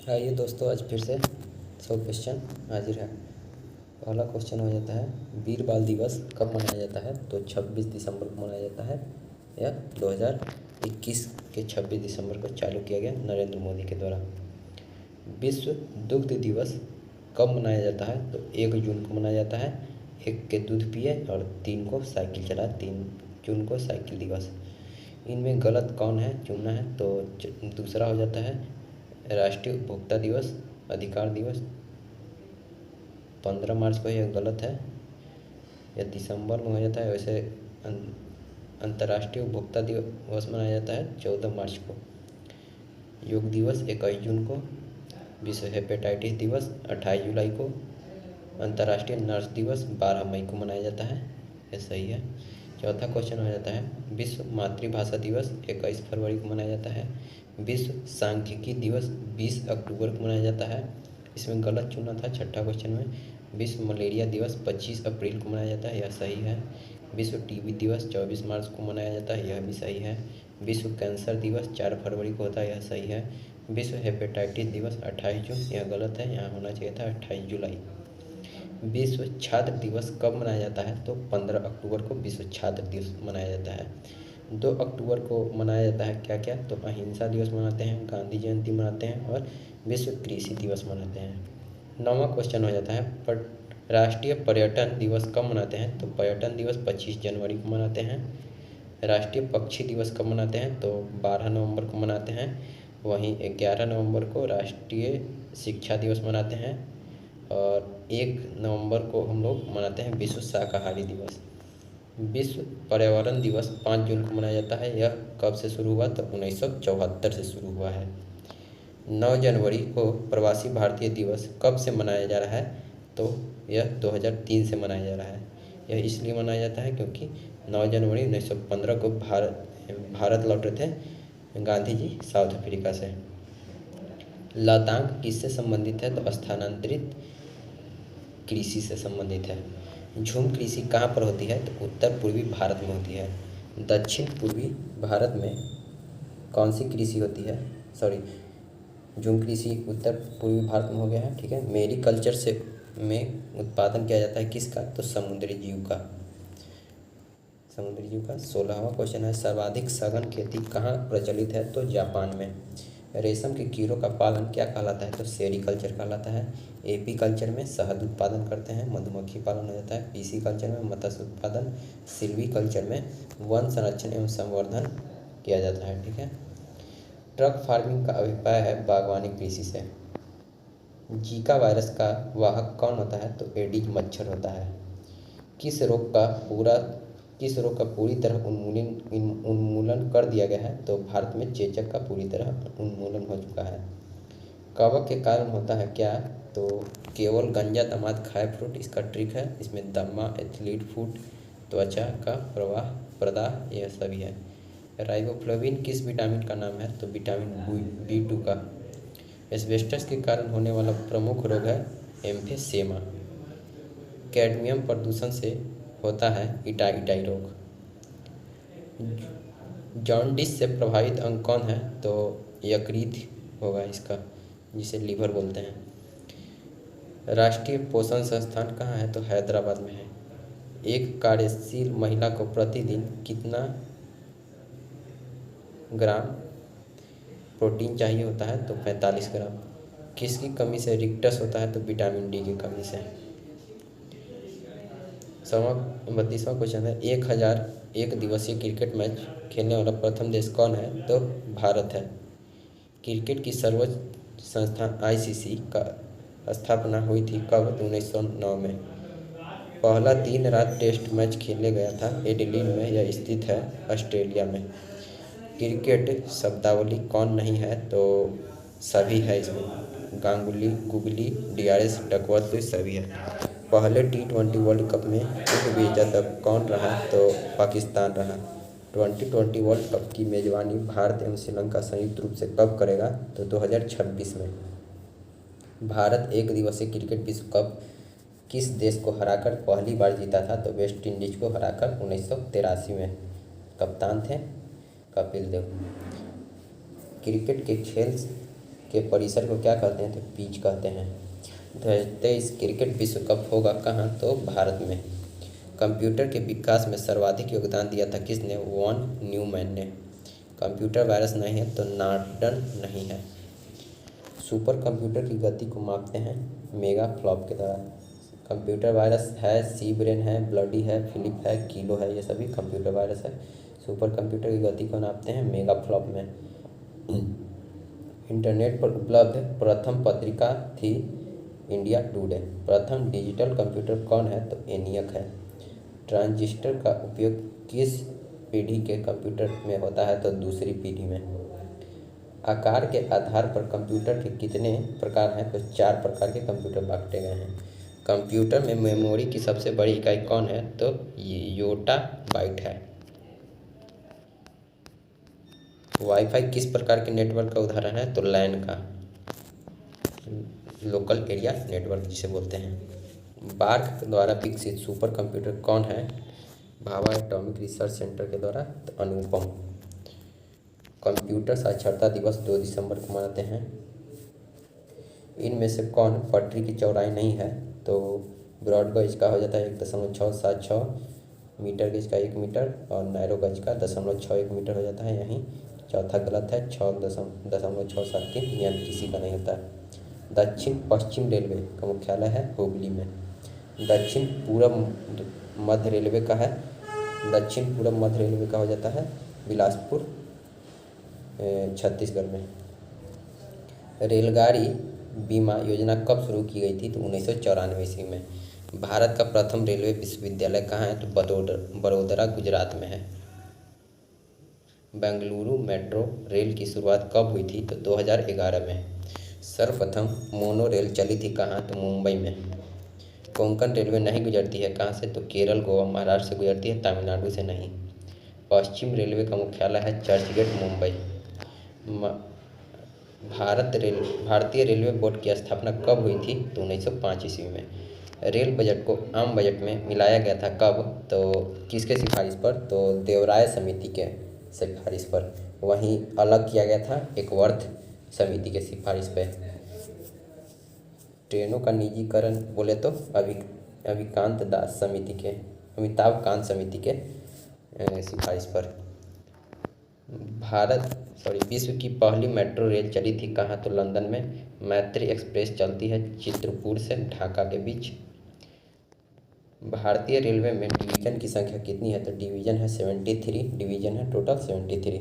आइए दोस्तों, आज फिर से 100 क्वेश्चन हाजिर है। पहला क्वेश्चन हो जाता है, वीर बाल दिवस कब मनाया जाता है? तो 26 दिसंबर को मनाया जाता है। यह 2021 के 26 दिसंबर को चालू किया गया नरेंद्र मोदी के द्वारा। विश्व दुग्ध दिवस कब मनाया जाता है? तो 1 जून को मनाया जाता है। 1 के दूध पिए और 3 को साइकिल चलाए, 3 जून को साइकिल दिवस। इनमें गलत कौन है, चुनना है। तो दूसरा हो जाता है राष्ट्रीय उपभोक्ता दिवस, अधिकार दिवस 15 मार्च को, यह गलत है। यह दिसंबर में हो जाता है। वैसे अंतर्राष्ट्रीय उपभोक्ता दिवस मनाया जाता है 14 मार्च को। योग दिवस 21 जून को। विश्व हेपेटाइटिस दिवस 28 जुलाई को। अंतर्राष्ट्रीय नर्स दिवस 12 मई को मनाया जाता है। यह सही है। चौथा क्वेश्चन हो जाता है, विश्व मातृभाषा दिवस 21 फरवरी को मनाया जाता है। विश्व सांख्यिकी दिवस 20 अक्टूबर को मनाया जाता है। इसमें गलत चुना था छठा क्वेश्चन में। विश्व मलेरिया दिवस 25 अप्रैल को मनाया जाता है, यह सही है। विश्व टीबी दिवस 24 मार्च को मनाया जाता है, यह भी सही है। विश्व कैंसर दिवस 4 फरवरी को होता है, यह सही है। विश्व हेपेटाइटिस दिवस 28 जून, यह गलत है, यहाँ होना चाहिए था 28 जुलाई। विश्व छात्र दिवस कब मनाया जाता है? तो 15 अक्टूबर को विश्व छात्र दिवस मनाया जाता है। 2 अक्टूबर को मनाया जाता है क्या क्या? तो अहिंसा दिवस मनाते हैं, गांधी जयंती मनाते हैं और विश्व कृषि दिवस मनाते हैं। 9वां क्वेश्चन हो जाता है, राष्ट्रीय पर्यटन दिवस कब मनाते हैं? तो पर्यटन दिवस 25 जनवरी को मनाते हैं। राष्ट्रीय पक्षी दिवस कब मनाते हैं? तो 12 नवंबर को मनाते हैं। वहीं 11 नवंबर को राष्ट्रीय शिक्षा दिवस मनाते हैं और 1 नवंबर को हम लोग मनाते हैं विश्व शाकाहारी दिवस। विश्व पर्यावरण दिवस 5 जून को मनाया जाता है। यह कब से शुरू हुआ? तो 1974 से शुरू हुआ है। 9 जनवरी को प्रवासी भारतीय दिवस कब से मनाया जा रहा है? तो यह 2003 से मनाया जा रहा है। यह इसलिए मनाया जाता है क्योंकि 9 जनवरी 1915 को भारत लौटे थे गांधी जी साउथ अफ्रीका से। लद्दाख किससे संबंधित है? तो स्थानांतरित कृषि से संबंधित है। झूम कृषि कहाँ पर होती है? तो उत्तर पूर्वी भारत में होती है। दक्षिण पूर्वी भारत में कौन सी कृषि होती है? सॉरी, झूम कृषि उत्तर पूर्वी भारत में हो गया है, ठीक है। मेरीकल्चर से में उत्पादन किया जाता है किसका? तो समुद्री जीव का। समुद्री जीव का। 16वां क्वेश्चन है, सर्वाधिक सघन खेती कहाँ प्रचलित है? तो जापान में। रेशम के कीड़ों का पालन क्या कहलाता है? तो सेरीकल्चर कहलाता है। एपी कल्चर में शहद उत्पादन करते हैं, मधुमक्खी पालन हो जाता है। पीसी कल्चर में मत्स्य उत्पादन। सिल्वी कल्चर में वन संरक्षण एवं संवर्धन किया जाता है, ठीक है। ट्रक फार्मिंग का अभिप्राय है बागवानी कृषि से। जीका वायरस का वाहक कौन होता है? तो एडिज मच्छर होता है। किस रोग का पूरी तरह उन्मूलन कर दिया गया है? तो भारत में चेचक का पूरी तरह उन्मूलन हो चुका है। कवक के कारण होता है क्या? तो केवल गंजा दामाद खाए फ्रूट इसका ट्रिक है। इसमें दमा, एथलीट फूट, त्वचा का प्रदाह, यह सभी है। राइबोफ्लाविन किस विटामिन का नाम है? तो विटामिन B2 का। एस्बेस्टस के कारण होने वाला प्रमुख रोग है एम्फीसेमा। कैडमियम प्रदूषण से होता है इटाई रोग। जॉन्डिस से प्रभावित अंग कौन है? तो यकृत होगा इसका, जिसे लीवर बोलते हैं। राष्ट्रीय पोषण संस्थान कहाँ है? तो हैदराबाद में है। एक कार्यशील महिला को प्रतिदिन कितना ग्राम प्रोटीन चाहिए होता है? तो 45 ग्राम। किसकी कमी से रिक्टस होता है? तो विटामिन डी की कमी से। 32वां क्वेश्चन है, 1001 दिवसीय क्रिकेट मैच खेलने वाला प्रथम देश कौन है? तो भारत है। क्रिकेट की सर्वोच्च संस्थान ICC का स्थापना हुई थी कब? तो 1909 में। पहला 3 रात टेस्ट मैच खेले गया था एडिलेड में, यह स्थित है ऑस्ट्रेलिया में। क्रिकेट शब्दावली कौन नहीं है? तो सभी है इसमें, गांगुली, गुगली, DRS, डकवर्थ, तो सभी है। पहले T20 वर्ल्ड कप में उप विजेता कौन रहा? तो पाकिस्तान रहा। 2020 वर्ल्ड कप की मेजबानी भारत एवं श्रीलंका संयुक्त रूप से कब करेगा? तो 2026 में। भारत एक दिवसीय क्रिकेट विश्व कप किस देश को हराकर पहली बार जीता था? तो वेस्ट इंडीज को हराकर 1983 में। कप्तान थे कपिल देव। क्रिकेट के परिसर को क्या कहते हैं? तो पिच कहते हैं। 2023 क्रिकेट विश्व कप होगा कहाँ? तो भारत में। कंप्यूटर के विकास में सर्वाधिक योगदान दिया था किसने? वॉन न्यूमैन ने। कंप्यूटर वायरस नहीं है तो नॉर्डन नहीं है। सुपर कंप्यूटर की गति को मापते हैं मेगा फ्लॉप के द्वारा। कंप्यूटर वायरस है, सी ब्रेन है, ब्लडी है, फिलिप है, किलो है, ये सभी कंप्यूटर वायरस है। सुपर कंप्यूटर की गति को नापते हैं मेगा फ्लॉप में। इंटरनेट पर उपलब्ध प्रथम पत्रिका थी इंडिया टुडे। प्रथम डिजिटल कंप्यूटर कौन है? तो एनियक है। ट्रांजिस्टर का उपयोग किस पीढ़ी के कंप्यूटर में होता है? तो दूसरी पीढ़ी में। आकार के आधार पर कंप्यूटर के कितने प्रकार हैं? तो 4 प्रकार के कंप्यूटर बांटे गए हैं। कंप्यूटर में मेमोरी की सबसे बड़ी इकाई कौन है? तो योटा बाइट है। वाईफाई किस प्रकार के नेटवर्क का उदाहरण है? तो लैन का, लोकल एरिया नेटवर्क जिसे बोलते हैं। बार्क द्वारा विकसित सुपर कंप्यूटर कौन है? भाभा एटॉमिक रिसर्च सेंटर के द्वारा। तो अनुपम। कंप्यूटर साक्षरता दिवस 2 दिसंबर को मनाते हैं। इनमें से कौन पटरी की चौड़ाई नहीं है? तो ब्रॉड गज का हो जाता है 1.676 मीटर, गेज का 1 मीटर, और नैरो गज का 0.61 मीटर हो जाता है। यहीं चौथा गलत है, 6.673, यानी किसी का नहीं होता। दक्षिण पश्चिम रेलवे का मुख्यालय है हुबली में। दक्षिण पूर्व मध्य रेलवे का है, दक्षिण पूर्व मध्य रेलवे का हो जाता है बिलासपुर, छत्तीसगढ़ में। रेलगाड़ी बीमा योजना कब शुरू की गई थी? तो 1994 ईस्वी में। भारत का प्रथम रेलवे विश्वविद्यालय कहाँ है? तो बड़ोदरा गुजरात में है। बेंगलुरु मेट्रो रेल की शुरुआत कब हुई थी? तो 2011 में। सर्वप्रथम मोनो रेल चली थी कहाँ? तो मुंबई में। कोंकण रेलवे नहीं गुजरती है कहाँ से? तो केरल, गोवा, महाराष्ट्र से गुजरती है, तमिलनाडु से नहीं। पश्चिम रेलवे का मुख्यालय है चर्चगेट, मुंबई। भारतीय रेलवे बोर्ड की स्थापना कब हुई थी? तो 1905 ईस्वी में। रेल बजट को आम बजट में मिलाया गया था कब? तो किसके सिफारिश पर? तो देवराय समिति के सिफारिश पर। वहीं अलग किया गया था एकवर्थ समिति के सिफारिश पे। ट्रेनों का निजीकरण बोले तो अमिताभ कांत समिति के सिफारिश पर। विश्व की पहली मेट्रो रेल चली थी कहाँ? तो लंदन में। मैत्री एक्सप्रेस चलती है चित्रकूट से ढाका के बीच। भारतीय रेलवे में डिवीज़न की संख्या कितनी है? तो डिवीज़न है 73 डिवीज़न है, टोटल 73।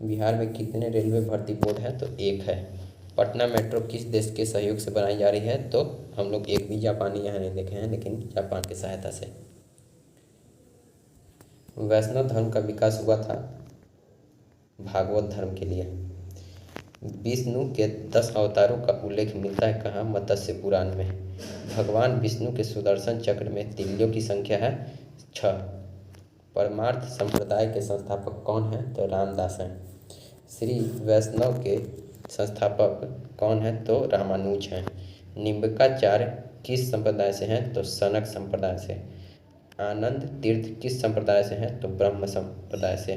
बिहार में कितने रेलवे भर्ती बोर्ड है? तो 1 है। पटना मेट्रो किस देश के सहयोग से बनाई जा रही है? तो हम लोग एक भी जापानी यहाँ नहीं देखे हैं, लेकिन जापान की सहायता से। वैष्णव धर्म का विकास हुआ था भागवत धर्म के लिए। विष्णु के 10 अवतारों का उल्लेख मिलता है कहाँ? मत्स्य पुराण में। भगवान विष्णु के सुदर्शन चक्र में तिल्यों की संख्या है 6। परमार्थ संप्रदाय के संस्थापक कौन हैं? तो रामदास हैं। श्री वैष्णव के संस्थापक कौन हैं? तो रामानुज हैं। निम्बकाचार्य किस संप्रदाय से हैं? तो सनक संप्रदाय से। आनंद तीर्थ किस संप्रदाय से हैं? तो ब्रह्म संप्रदाय से।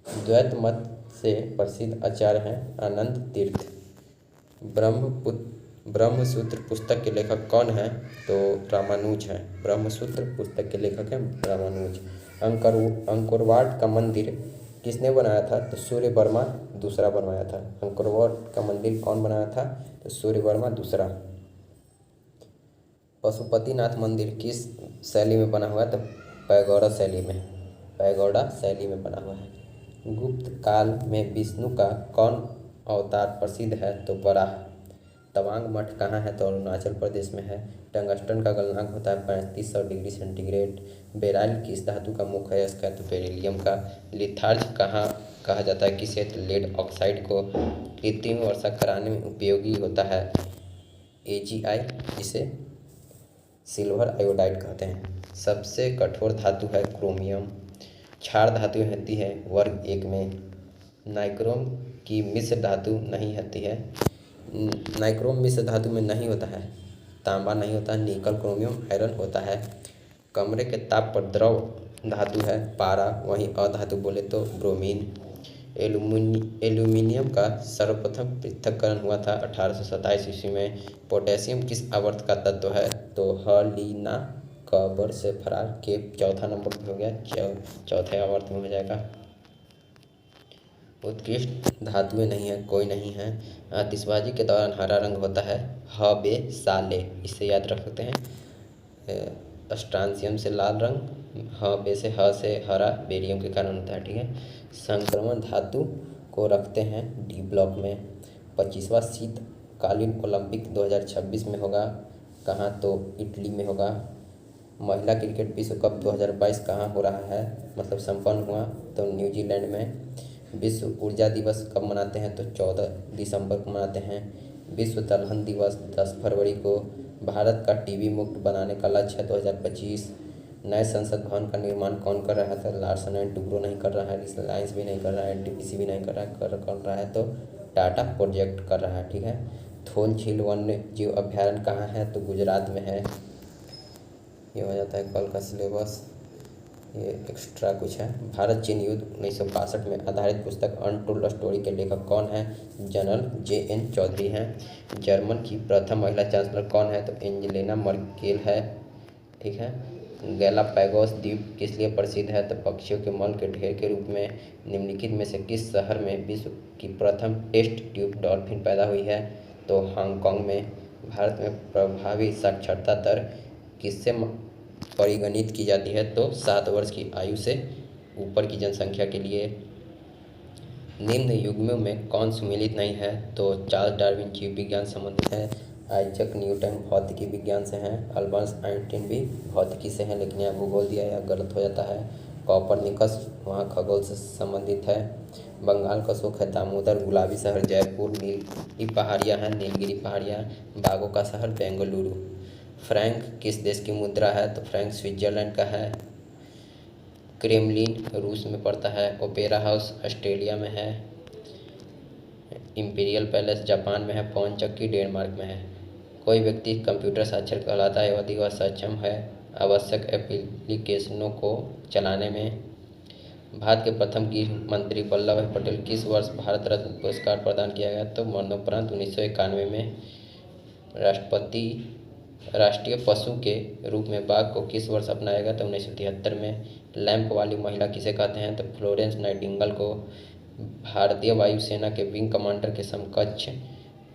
द्वैत मत से प्रसिद्ध आचार्य हैं आनंद तीर्थ। ब्रह्मसूत्र पुस्तक के लेखक कौन हैं? तो रामानुज हैं। ब्रह्मसूत्र पुस्तक के लेखक हैं रामानुज। अंकोरवाट का मंदिर किसने बनाया था? तो सूर्य वर्मा दूसरा बनवाया था। अंकोरवाट का मंदिर कौन बनाया था? तो सूर्य वर्मा दूसरा। पशुपतिनाथ मंदिर किस शैली में बना हुआ है? तो पैगोडा शैली में बना हुआ है। गुप्त काल में विष्णु का कौन अवतार प्रसिद्ध है? तो वराह। तवांग मठ कहाँ है? तो अरुणाचल प्रदेश में है। टंगस्टन का गलनांक होता है 3500 डिग्री सेंटीग्रेड। बेराइल किस धातु का मुख्य अयस्क है? तो बेरिलियम का। लिथार्ज कहाँ कहा जाता है किसे? तो लेड ऑक्साइड को। कृत्रिम वर्षा कराने में उपयोगी होता है AgI, जिसे सिल्वर आयोडाइड कहते हैं। सबसे कठोर धातु है क्रोमियम। क्षार धातु होती है वर्ग 1 में। नाइक्रोम की मिश्र धातु नहीं होती है। नाइक्रोम मिश्र धातु में नहीं होता है, तांबा नहीं होता है, निकल, क्रोमियम, आयरन होता है। कमरे के ताप पर द्रव धातु है पारा, वहीं अधातु बोले तो ब्रोमीन। एल्यूमीनियम का सर्वप्रथम पृथक्करण हुआ था 1827 ईस्वी में। पोटेशियम किस आवर्त का तत्व है? तो हलीना कबर से फरार के चौथा नंबर पे हो गया, चौथे आवर्त में हो जाएगा। उत्कृष्ट धातुएं नहीं है, कोई नहीं है। आतिशबाजी के दौरान हरा रंग होता है, हबे साले, इससे याद रख सकते हैं। स्ट्रांसियम से लाल रंग, हबे से हरा, बेरियम के कारण होता है, ठीक है। संक्रमण धातु को रखते हैं डी ब्लॉक में। 25वां शीतकालीन ओलंपिक 2026 में होगा, कहाँ? तो इटली में होगा। महिला क्रिकेट विश्व कप 2022 कहाँ हो रहा है, मतलब संपन्न हुआ? तो न्यूजीलैंड में। विश्व ऊर्जा दिवस कब मनाते हैं? तो 14 दिसंबर को मनाते हैं। विश्व दलहन दिवस 10 फरवरी को। भारत का टीबी मुक्त बनाने का लक्ष्य है 2025। नए संसद भवन का निर्माण कौन कर रहा था? लार्सन एंड टुब्रो नहीं कर रहा है, रिलायंस भी नहीं कर रहा है, एनटीपीसी भी नहीं कर रहा है, कर रहा है तो टाटा प्रोजेक्ट कर रहा है, ठीक है। थोन झील वन्य जीव अभ्यारण्य कहाँ है? तो गुजरात में है। ये हो जाता है कल का सिलेबस, ये एक्स्ट्रा कुछ है। भारत चीन युद्ध 1962 में आधारित पुस्तक अनटोल्ड स्टोरी के लेखक कौन है? जनरल JN चौधरी हैं। जर्मन की प्रथम महिला चांसलर कौन है? तो एंजेलिना मर्केल है, ठीक है। गैलापागोस द्वीप किस लिए प्रसिद्ध है? तो पक्षियों के मल के ढेर के रूप में। निम्नलिखित में से किस शहर में विश्व की प्रथम टेस्ट ट्यूब डॉल्फिन पैदा हुई है? तो हांगकांग में। भारत में प्रभावी साक्षरता दर किससे परिगणित की जाती है? तो 7 वर्ष की आयु से ऊपर की जनसंख्या के लिए। निम्न युग्मों में कौन सुमेलित नहीं है? तो चार्ल्स डार्विन जीव विज्ञान संबंधित है, आइजैक न्यूटन भौतिकी विज्ञान से हैं, अल्बर्ट आइंस्टीन भी भौतिकी से हैं, लेकिन यहाँ भूगोल दिया या गलत हो जाता है। कॉपरनिकस वहाँ खगोल से संबंधित है। बंगाल का सुख है दामोदर, गुलाबी शहर जयपुर, नीली पहाड़ियाँ हैं नीलगिरी पहाड़ियाँ, बागों का शहर बेंगलुरु। फ्रैंक किस देश की मुद्रा है? तो फ्रैंक स्विट्जरलैंड का है। क्रेमलिन रूस में पड़ता है। ओपेरा हाउस ऑस्ट्रेलिया में है। इम्पीरियल पैलेस जापान में है। पवन चक्की डेनमार्क में है। कोई व्यक्ति कंप्यूटर साक्षर कहलाता है यदि वह सक्षम है आवश्यक एप्लीकेशनों को चलाने में। भारत के प्रथम गृह मंत्री वल्लभ भाई पटेल किस वर्ष भारत रत्न पुरस्कार प्रदान किया गया? तो मरणोपरांत 1991 में। राष्ट्रीय पशु के रूप में बाघ को किस वर्ष अपनाया गया? तो 1973 में। लैंप वाली महिला किसे कहते हैं? तो फ्लोरेंस नाइटिंगेल को। भारतीय वायुसेना के विंग कमांडर के समकक्ष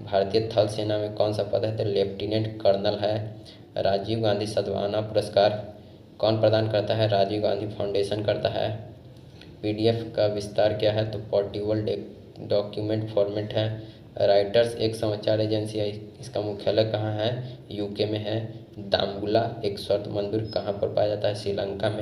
भारतीय थल सेना में कौन सा पद है? तो लेफ्टिनेंट कर्नल है। राजीव गांधी सद्भावना पुरस्कार कौन प्रदान करता है? राजीव गांधी फाउंडेशन करता है। PDF का विस्तार क्या है? तो पोर्टेबल डॉक्यूमेंट फॉर्मेट है। राइटर्स एक समाचार एजेंसी है, इसका मुख्यालय कहाँ है? UK में है। दामबुला एक स्वर्ण मंदिर कहाँ पर पाया जाता है? श्रीलंका में।